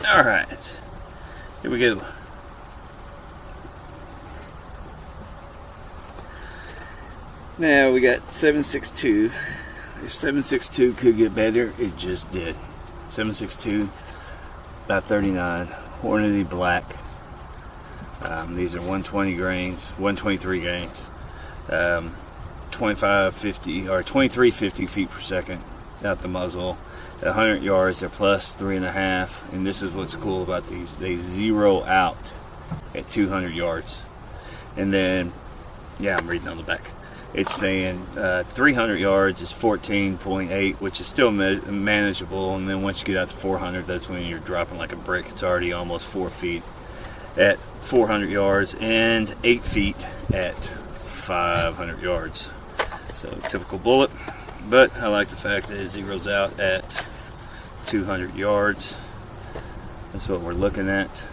Alright, here we go. Now we got 762. If 762 could get better, it just did. 762, about 39. Hornady black. These are 120 grains, 123 grains. 2550 or 2350 feet per second out the muzzle. At 100 yards, they're plus 3.5. And this is what's cool about these. They zero out at 200 yards. And then, yeah, I'm reading on the back. It's saying 300 yards is 14.8, which is still manageable. And then once you get out to 400, that's when you're dropping like a brick. It's already almost 4 feet at 400 yards and 8 feet at 500 yards. So typical bullet, but I like the fact that it zeroes out at 200 yards. That's what we're looking at.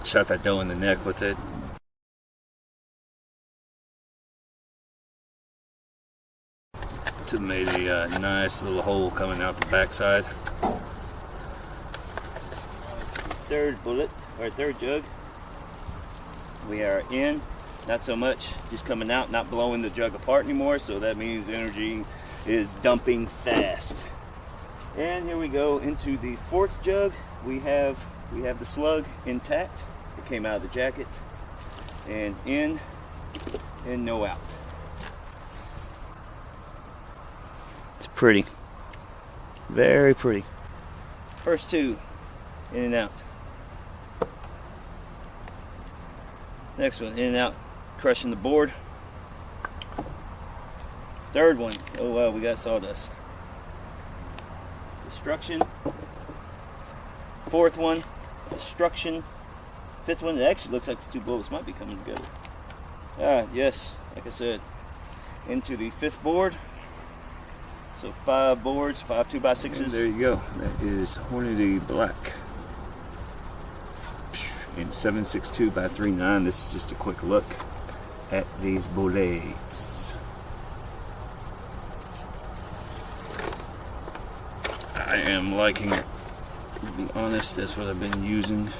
Shot that doe in the neck with it. It's made a nice little hole coming out the backside. Third bullet, or third jug. We are in, not so much just coming out, not blowing the jug apart anymore, so that means energy is dumping fast. And here we go into the fourth jug. We have the slug intact. It came out of the jacket, and in and no out. It's pretty, very pretty. First two, in and out. Next one, in and out, crushing the board. Third one, oh wow, we got sawdust. Destruction. Fourth one, destruction. Fifth one, it actually looks like the two bullets might be coming together. Yes, like I said, into the fifth board. So 5 boards, 5 2x6s. And there you go, that is Hornady black. In 762 by 39. This is just a quick look at these bullets. I am liking it, to be honest. That's what I've been using.